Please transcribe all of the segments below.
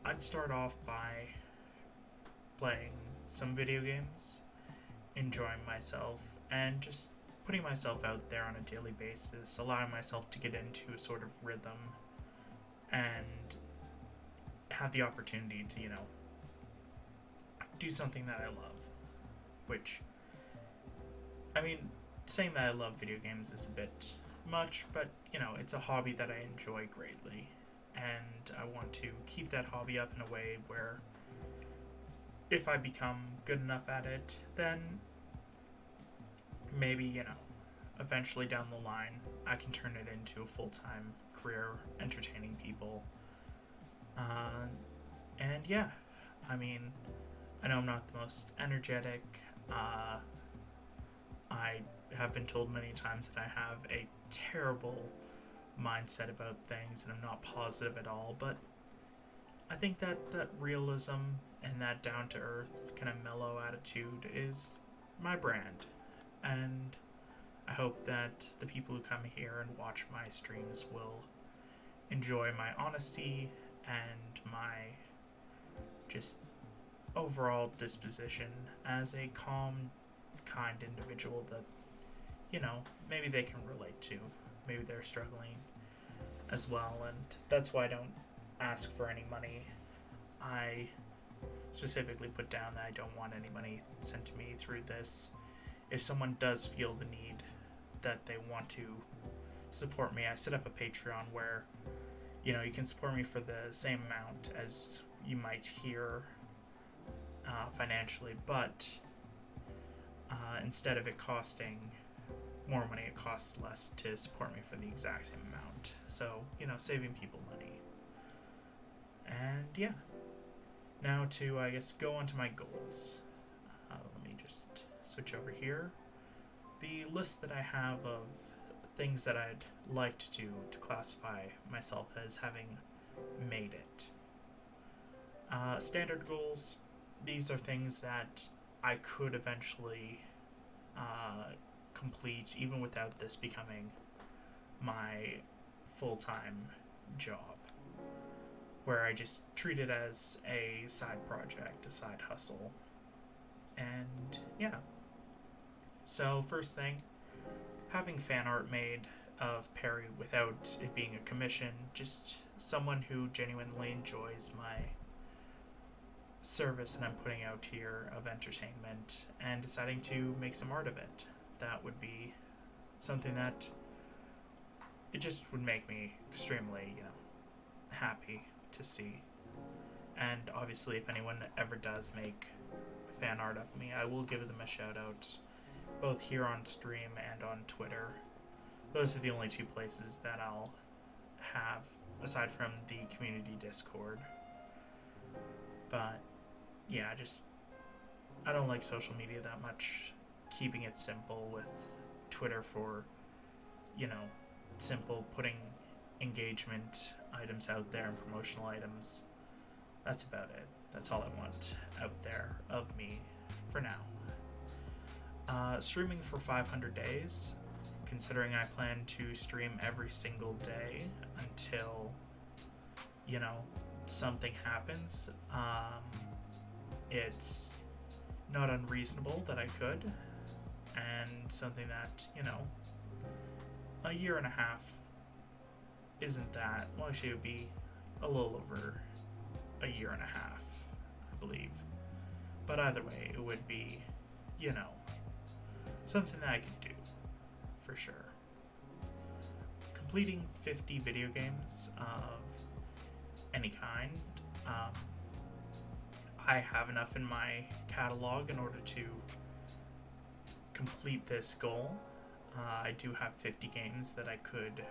I'd start off by playing some video games, enjoying myself, and just putting myself out there on a daily basis, allowing myself to get into a sort of rhythm and have the opportunity to, do something that I love. Which, I mean, saying that I love video games is a bit much, but, it's a hobby that I enjoy greatly. And I want to keep that hobby up in a way where if I become good enough at it, then maybe, eventually down the line, I can turn it into a full-time career entertaining people. And yeah, I mean, I know I'm not the most energetic. I have been told many times that I have a terrible mindset about things and I'm not positive at all, but I think that realism and that down to earth kind of mellow attitude is my brand. And I hope that the people who come here and watch my streams will enjoy my honesty and my just overall disposition as a calm, kind individual that, maybe they can relate to. Maybe they're struggling as well, and that's why I don't ask for any money. I specifically put down that I don't want any money sent to me through this. If someone does feel the need that they want to support me, I set up a Patreon where, you can support me for the same amount as you might hear financially, but instead of it costing more money, it costs less to support me for the exact same amount. So, saving people money. And yeah, now to, I guess, go on to my goals. Let me just switch over here. The list that I have of things that I'd like to do to classify myself as having made it. Standard goals, these are things that I could eventually complete even without this becoming my full-time job, where I just treat it as a side project, a side hustle. And yeah. So first thing, having fan art made of Perry without it being a commission, just someone who genuinely enjoys my service that I'm putting out here of entertainment and deciding to make some art of it. That would be something that it just would make me extremely, happy to see. And obviously, if anyone ever does make fan art of me, I will give them a shout out, both here on stream and on Twitter. Those are the only two places that I'll have, aside from the community Discord. But yeah, I don't like social media that much. Keeping it simple with Twitter for, simple putting engagement items out there and promotional items. That's about it. That's all I want out there of me for now. Streaming for 500 days, considering I plan to stream every single day until, something happens. It's not unreasonable that I could, and something that, a year and a half isn't that, well, actually it would be a little over a year and a half, I believe. But either way, it would be, something that I could do, for sure. Completing 50 video games of any kind. I have enough in my catalog in order to complete this goal. I do have 50 games that I could,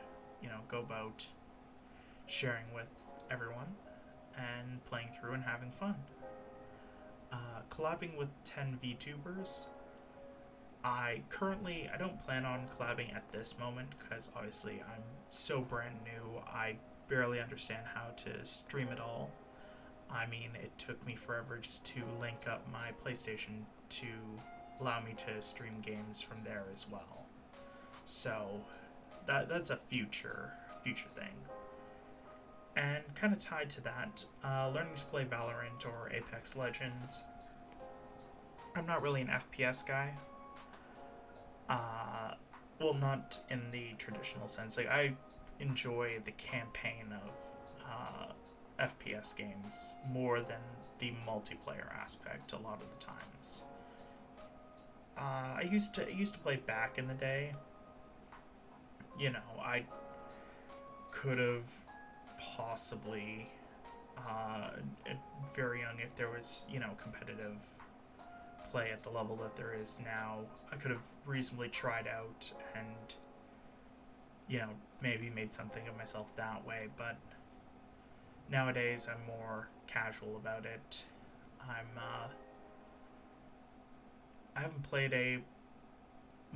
go about sharing with everyone and playing through and having fun. Collabing with 10 VTubers. I don't plan on collabing at this moment because obviously I'm so brand new. I barely understand how to stream it all. I mean, it took me forever just to link up my PlayStation to allow me to stream games from there as well. So that's a future thing. And kind of tied to that, learning to play Valorant or Apex Legends. I'm not really an FPS guy. Well, not in the traditional sense. Like, I enjoy the campaign of FPS games more than the multiplayer aspect a lot of the times. I used to play back in the day. You know, I could have possibly very young, if there was, you know, competitive play at the level that there is now, I could have reasonably tried out and, you know, maybe made something of myself that way. But nowadays I'm more casual about it. I haven't played a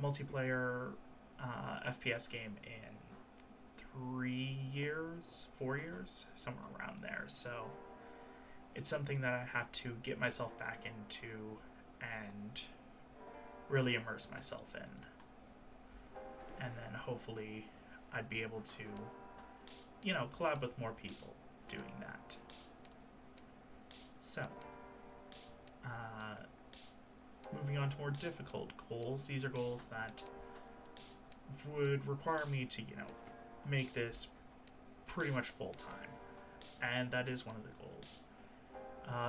multiplayer FPS game in 3 years, 4 years, somewhere around there. So it's something that I have to get myself back into and really immerse myself in. And then hopefully I'd be able to, you know, collab with more people doing that. So, moving on to more difficult goals. These are goals that would require me to, you know, make this pretty much full time. And that is one of the goals.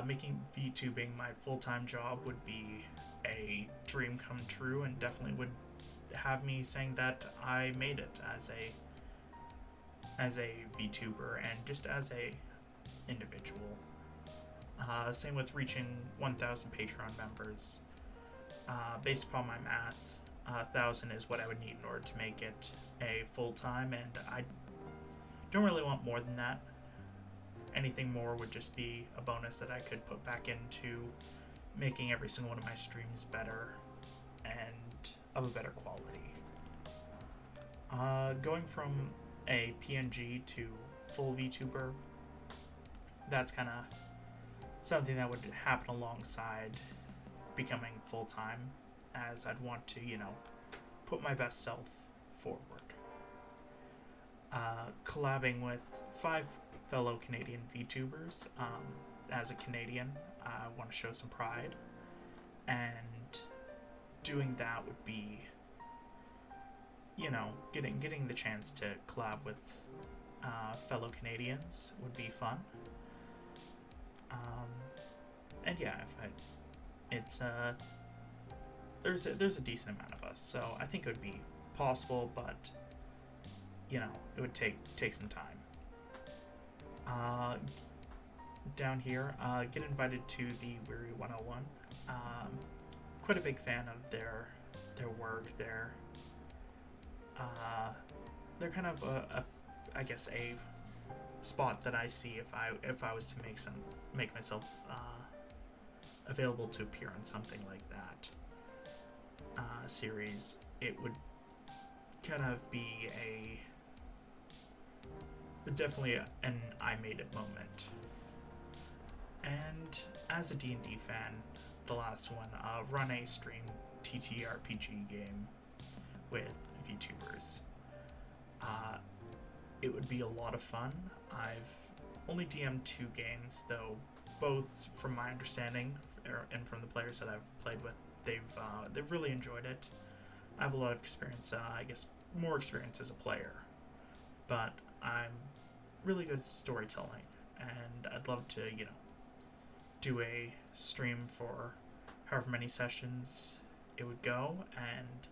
Making VTubing my full-time job would be a dream come true, and definitely would have me saying that I made it as a VTuber and just as a individual. Same with reaching 1,000 Patreon members. Based upon my math, 1,000 is what I would need in order to make it a full-time, and I don't really want more than that. Anything more would just be a bonus that I could put back into making every single one of my streams better and of a better quality. Going from a PNG to full VTuber, that's kind of something that would happen alongside becoming full-time, as I'd want to, you know, put my best self forward. Collabing with 5 fellow Canadian VTubers. As a Canadian, I want to show some pride, and doing that would be, you know, getting the chance to collab with fellow Canadians would be fun. And yeah, there's a decent amount of us, so I think it would be possible, but you know, it would take some time. Down here, get invited to the Weary 101. Quite a big fan of their work. They're kind of I guess a spot that I see if I was to make myself available to appear on something like that series. It would kind of be definitely an I made it moment. And as a D&D fan, the last one, run a stream TTRPG game with VTubers. It would be a lot of fun. I've only DM'd 2 games, though both, from my understanding and from the players that I've played with, they've really enjoyed it. I have a lot of experience, I guess more experience as a player, but I'm really good at storytelling, and I'd love to, you know, do a stream for however many sessions it would go, and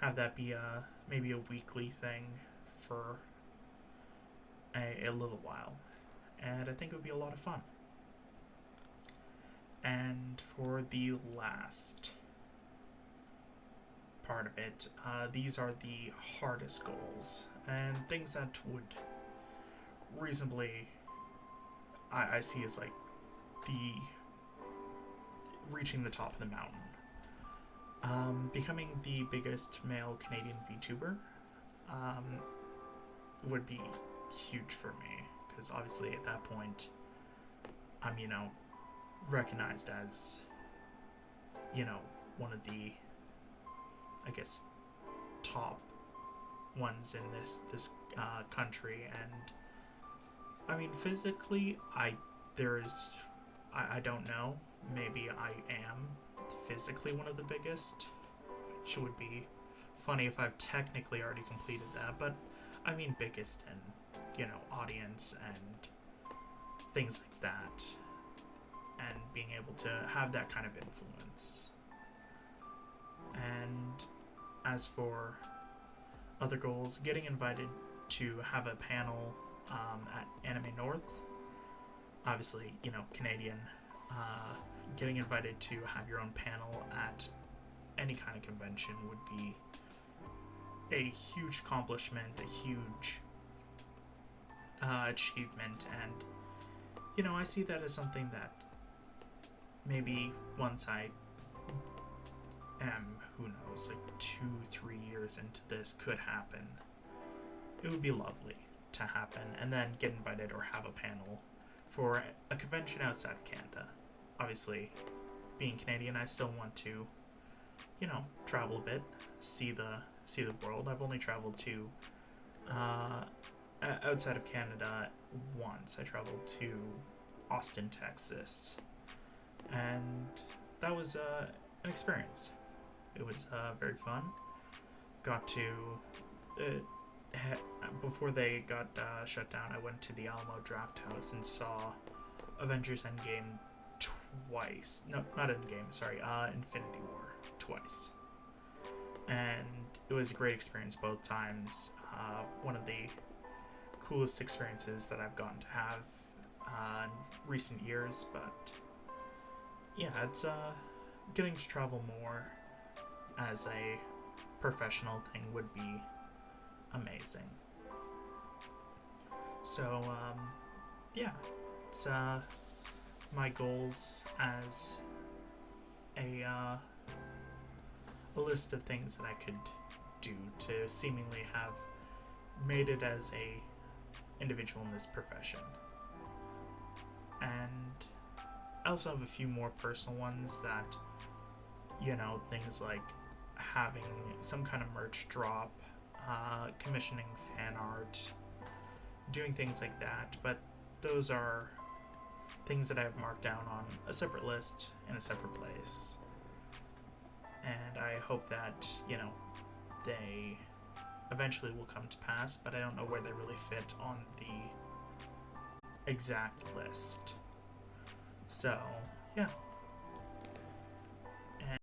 have that be maybe a weekly thing for a little while. And I think it would be a lot of fun. And for the last part of it, these are the hardest goals, and things that would reasonably I see as like the reaching the top of the mountain. Becoming the biggest male Canadian VTuber would be huge for me, because obviously at that point I'm, you know, recognized as, you know, one of the, I guess, top ones in this country, and I mean, physically, I don't know. Maybe I am physically one of the biggest, which would be funny if I've technically already completed that, but I mean biggest in, audience and things like that, and being able to have that kind of influence. And as for other goals, getting invited to have a panel at Anime North, obviously, Canadian, getting invited to have your own panel at any kind of convention would be a huge accomplishment, a huge achievement, and I see that as something that maybe once I am, who knows, like 2-3 years into this could happen. It would be lovely to happen, and then get invited or have a panel for a convention outside of Canada. Obviously, being Canadian, I still want to, travel a bit, see the world. I've only traveled to outside of Canada once. I traveled to Austin, Texas, and that was an experience. It was very fun. Got to before they got shut down, I went to the Alamo Draft House and saw Avengers Endgame twice. No, not Endgame. Sorry, Infinity War twice, and it was a great experience both times. One of the coolest experiences that I've gotten to have in recent years, but yeah, it's getting to travel more as a professional thing would be amazing. So yeah, it's my goals as a list of things that I could do to seemingly have made it as a individual in this profession. And I also have a few more personal ones that, things like having some kind of merch drop, commissioning fan art, doing things like that, but those are things that I have marked down on a separate list in a separate place. And I hope that, they eventually will come to pass, but I don't know where they really fit on the exact list. So, yeah.